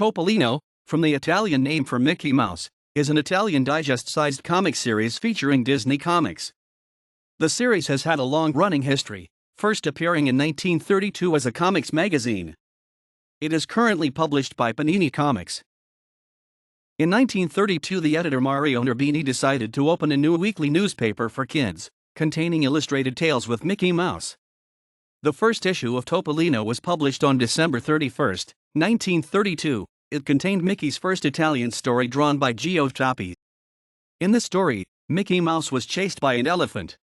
Topolino, from the Italian name for Mickey Mouse, is an Italian digest-sized comic series featuring Disney Comics. The series has had a long-running history, first appearing in 1932 as a comics magazine. It is currently published by Panini Comics. In 1932, the editor Mario Nervini decided to open a new weekly newspaper for kids, containing illustrated tales with Mickey Mouse. The first issue of Topolino was published on December 31, 1932. It contained Mickey's first Italian story drawn by Gio Topi. In the story, Mickey Mouse was chased by an elephant.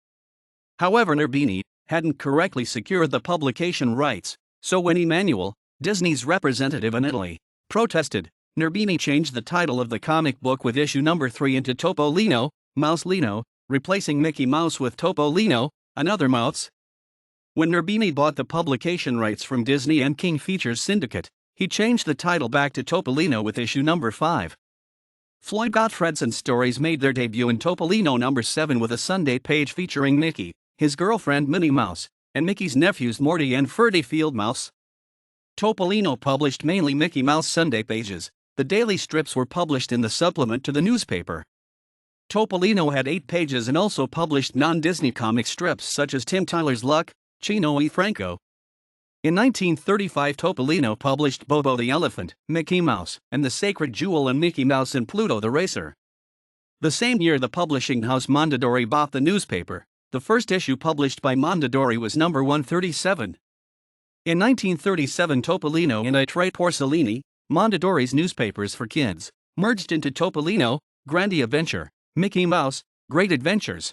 However, Nervini hadn't correctly secured the publication rights, so when Emanuele, Disney's representative in Italy, protested, Nervini changed the title of the comic book with issue number 3 into Topolino, Mouselino, replacing Mickey Mouse with Topolino, another mouse. When Nervini bought the publication rights from Disney and King Features Syndicate, he changed the title back to Topolino with issue number 5. Floyd Gottfredson's stories made their debut in Topolino number 7 with a Sunday page featuring Mickey, his girlfriend Minnie Mouse, and Mickey's nephews Morty and Ferdy Fieldmouse. Topolino published mainly Mickey Mouse Sunday pages. The daily strips were published in the supplement to the newspaper. Topolino had 8 pages and also published non-Disney comic strips such as Tim Tyler's Luck, Chino y Franco. In 1935, Topolino published Bobo the Elephant, Mickey Mouse, and the Sacred Jewel and Mickey Mouse and Pluto the Racer. The same year, the publishing house Mondadori bought the newspaper. The first issue published by Mondadori was number 137. In 1937, Topolino and I Tre Porcellini, Mondadori's newspapers for kids, merged into Topolino, Grandi Adventure, Mickey Mouse, Great Adventures.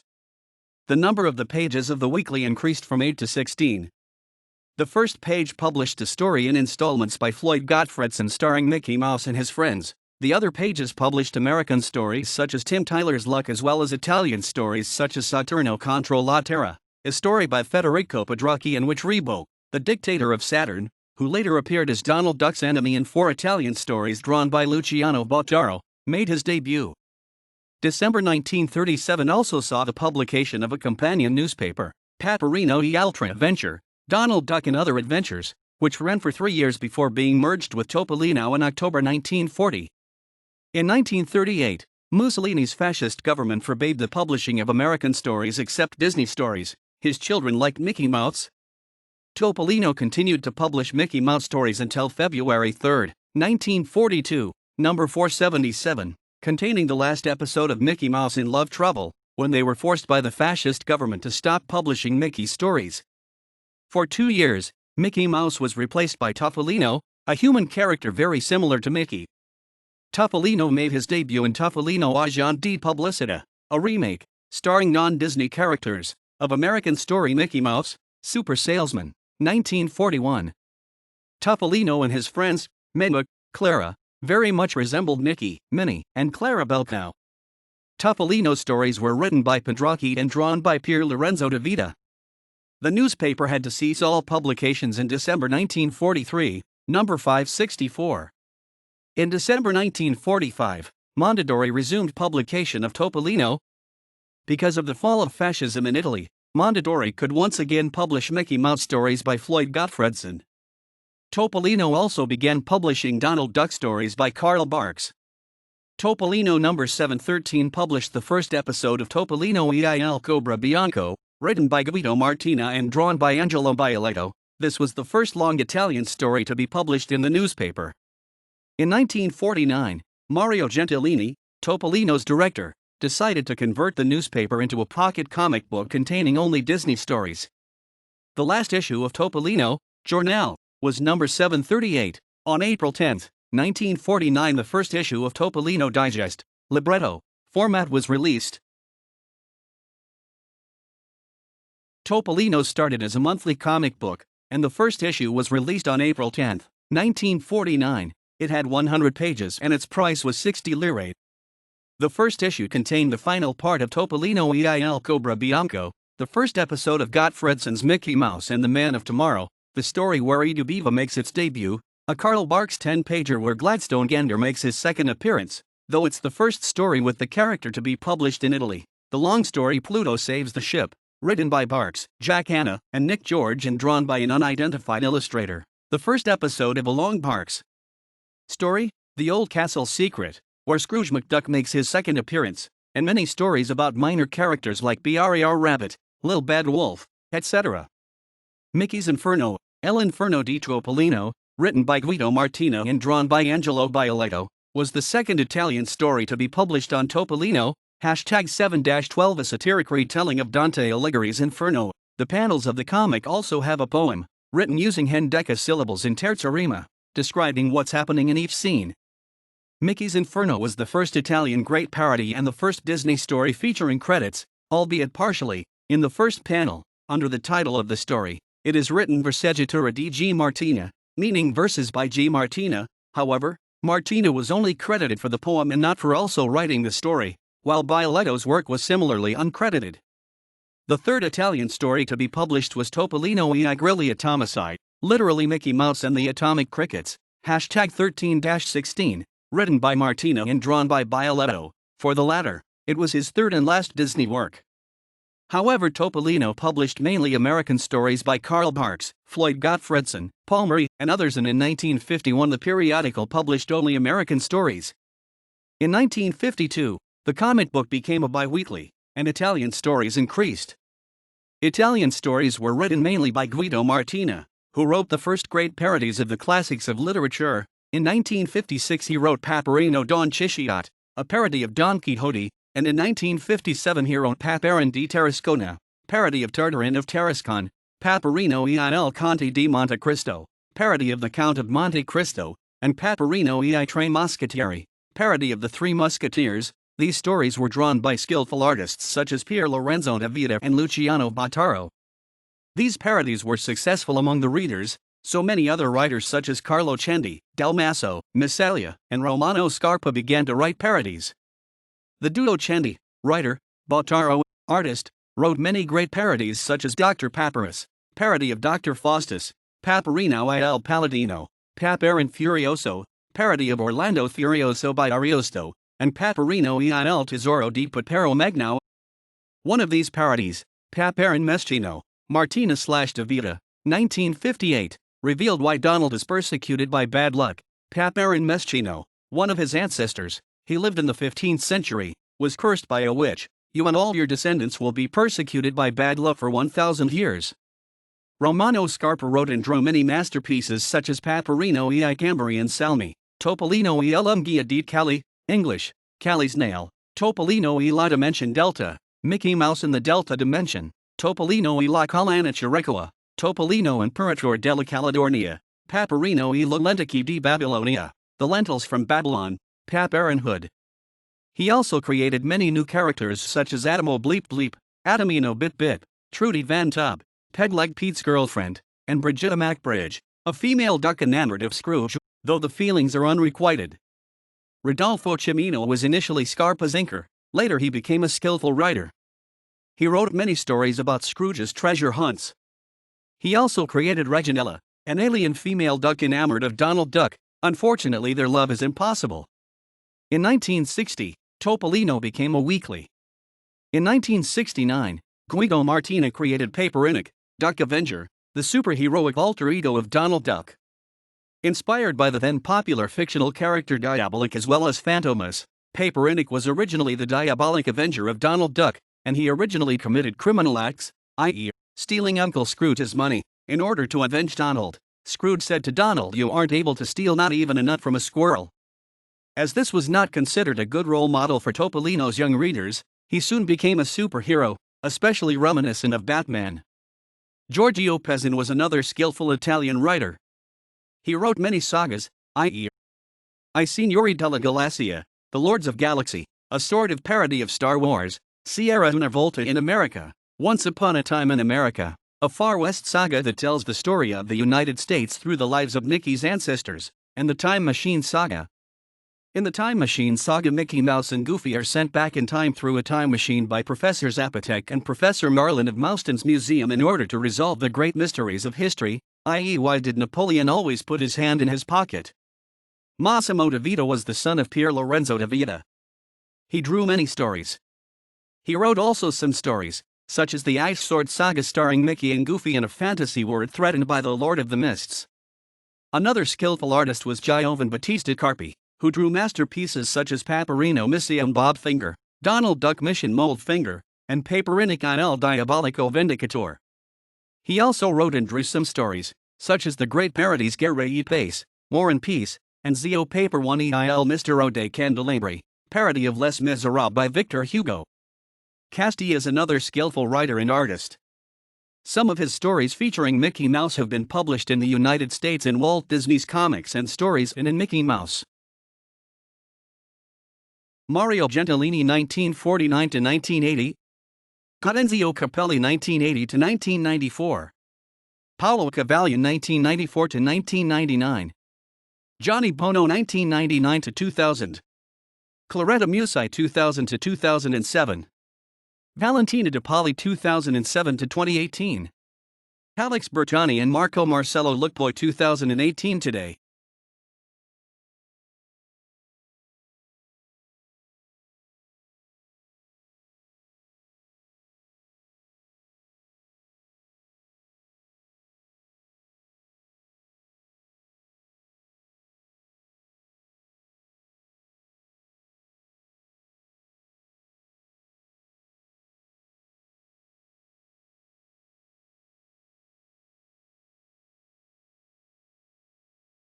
The number of the pages of the weekly increased from 8 to 16. The first page published a story in installments by Floyd Gottfredson starring Mickey Mouse and his friends. The other pages published American stories such as Tim Tyler's Luck as well as Italian stories such as Saturno contro la Terra, a story by Federico Petrarchi in which Rebo, the dictator of Saturn, who later appeared as Donald Duck's enemy in 4 Italian stories drawn by Luciano Bottaro, made his debut. December 1937 also saw the publication of a companion newspaper, Paperino e Altre Adventure, Donald Duck and Other Adventures, which ran for 3 years before being merged with Topolino in October 1940. In 1938, Mussolini's fascist government forbade the publishing of American stories except Disney stories. His children liked Mickey Mouse. Topolino continued to publish Mickey Mouse stories until February 3, 1942, number 477, containing the last episode of Mickey Mouse in Love Trouble, when they were forced by the fascist government to stop publishing Mickey stories. For 2 years, Mickey Mouse was replaced by Topolino, a human character very similar to Mickey. Topolino made his debut in Topolino Agent di Pubblicità, a remake, starring non-Disney characters, of American story Mickey Mouse, Super Salesman, 1941. Topolino and his friends, Minnie, Clara, very much resembled Mickey, Minnie, and Clara Belcow. Topolino's stories were written by Petrarchi and drawn by Pier Lorenzo de Vita. The newspaper had to cease all publications in December 1943, number 564. In December 1945, Mondadori resumed publication of Topolino. Because of the fall of fascism in Italy, Mondadori could once again publish Mickey Mouse stories by Floyd Gottfredson. Topolino also began publishing Donald Duck stories by Carl Barks. Topolino number 713 published the first episode of Topolino e il Cobra Bianco, written by Guido Martina and drawn by Angelo Bioletto. This was the first long Italian story to be published in the newspaper. In 1949, Mario Gentilini, Topolino's director, decided to convert the newspaper into a pocket comic book containing only Disney stories. The last issue of Topolino, Giornale, was number 738. On April 10, 1949, the first issue of Topolino Digest, libretto, format was released. Topolino started as a monthly comic book, and the first issue was released on April 10, 1949. It had 100 pages and its price was 60 lire. The first issue contained the final part of Topolino e il Cobra Bianco, the first episode of Gottfredson's Mickey Mouse and the Man of Tomorrow, the story where Edu Beaver makes its debut, a Carl Barks 10-pager where Gladstone Gander makes his second appearance, though it's the first story with the character to be published in Italy. The long story Pluto Saves the Ship, written by Barks, Jack Hanna, and Nick George and drawn by an unidentified illustrator. The first episode of Along Barks. Story: The Old Castle Secret, where Scrooge McDuck makes his second appearance, and many stories about minor characters like Brer Rabbit, Lil Bad Wolf, etc. Mickey's Inferno, El Inferno di Topolino, written by Guido Martino and drawn by Angelo Bioletto, was the second Italian story to be published on Topolino. #7-12 A satiric retelling of Dante Alighieri's Inferno. The panels of the comic also have a poem, written using hendecasyllables in terza rima, describing what's happening in each scene. Mickey's Inferno was the first Italian great parody and the first Disney story featuring credits, albeit partially, in the first panel, under the title of the story. It is written Verseggiatura di G. Martina, meaning verses by G. Martina. However, Martina was only credited for the poem and not for also writing the story, while Bioletto's work was similarly uncredited. The third Italian story to be published was Topolino e I Grilli Atomici, literally Mickey Mouse and the Atomic Crickets, #13-16, written by Martino and drawn by Bioletto. For the latter, it was his third and last Disney work. However, Topolino published mainly American stories by Carl Barks, Floyd Gottfredson, Paul Murray, and others, and in 1951 the periodical published only American stories. In 1952, the comic book became a bi-weekly, and Italian stories increased. Italian stories were written mainly by Guido Martina, who wrote the first great parodies of the classics of literature. In 1956 he wrote Paperino Don Chisciotte, a parody of Don Quixote, and in 1957 he wrote Paperin di Tarascona, parody of Tartarin of Tarascon, Paperino e il Conte di Monte Cristo, parody of the Count of Monte Cristo, and Paperino e I Tre Moschettieri, parody of the Three Musketeers. These stories were drawn by skillful artists such as Pier Lorenzo da Vita and Luciano Bottaro. These parodies were successful among the readers, so many other writers such as Carlo Cendi, Dalmasso, Missalia, and Romano Scarpa began to write parodies. The duo Cendi, writer, Bottaro, artist, wrote many great parodies such as Dr. Papyrus, parody of Dr. Faustus, Paperino e il Paladino, Paperin Furioso, parody of Orlando Furioso by Ariosto, and Paperino e il Tesoro di Papero Magno. One of these parodies, Paperin Meschino, Martina/De Vita, 1958, revealed why Donald is persecuted by bad luck. Paperin Meschino, one of his ancestors, he lived in the 15th century, was cursed by a witch. You and all your descendants will be persecuted by bad luck for 1,000 years. Romano Scarpa wrote and drew many masterpieces such as Paperino e I Gamberi and Salmi, Topolino e l'Unghia di Cali, English, Cali's Nail, Topolino e la Dimension Delta, Mickey Mouse in the Delta Dimension, Topolino e la Collana Chiricoa, Topolino Imperator della Caledornia, Paperino e la Lenticchie di Babilonia, the lentils from Babylon, Paperin Hood. He also created many new characters such as Adamo Bleep Bleep, Adamino Bit Bit, Trudy Van Tub, Pegleg Pete's girlfriend, and Brigitta Macbridge, a female duck enamored of Scrooge, though the feelings are unrequited. Rodolfo Cimino was initially Scarpa's inker, later he became a skillful writer. He wrote many stories about Scrooge's treasure hunts. He also created Reginella, an alien female duck enamored of Donald Duck. Unfortunately, their love is impossible. In 1960, Topolino became a weekly. In 1969, Guido Martina created Paperinik, Duck Avenger, the superheroic alter ego of Donald Duck. Inspired by the then popular fictional character Diabolik as well as Phantomas, Paperinik was originally the diabolic avenger of Donald Duck, and he originally committed criminal acts, i.e., stealing Uncle Scrooge's money, in order to avenge Donald. Scrooge said to Donald, "You aren't able to steal not even a nut from a squirrel." As this was not considered a good role model for Topolino's young readers, he soon became a superhero, especially reminiscent of Batman. Giorgio Pezzin was another skillful Italian writer. He wrote many sagas, i.e. I Signori della Galassia, The Lords of Galaxy, a sort of parody of Star Wars, Sierra Una Volta in America, Once Upon a Time in America, a Far West saga that tells the story of the United States through the lives of Mickey's ancestors, and the Time Machine saga. In the Time Machine saga, Mickey Mouse and Goofy are sent back in time through a time machine by Professor Zapotek and Professor Marlin of Mouston's Museum in order to resolve the great mysteries of history, i.e. why did Napoleon always put his hand in his pocket? Massimo de Vita was the son of Pier Lorenzo de Vita. He drew many stories. He wrote also some stories, such as the Ice Sword saga starring Mickey and Goofy in a fantasy world threatened by the Lord of the Mists. Another skillful artist was Giovan Battista Carpi, who drew masterpieces such as Paperino Mission Bob Finger, Donald Duck Mission Mold Finger, and Paperinik Il Diabolico Vindicator. He also wrote and drew some stories, such as the great parodies Guerre et Pace, War and Peace, and Zio Paper One Il Mistero de Candelabri, parody of Les Miserables by Victor Hugo. Casti is another skillful writer and artist. Some of his stories featuring Mickey Mouse have been published in the United States in Walt Disney's Comics and Stories and in Mickey Mouse. Mario Gentilini 1949–1980, Cadenzio Capelli 1980–1994, Paolo Cavalli 1994–1999, Johnny Bono 1999–2000, Claretta Musi 2000–2007, Valentina De Poli 2007–2018, Alex Bergiani and Marco Marcello Lookboy 2018 today.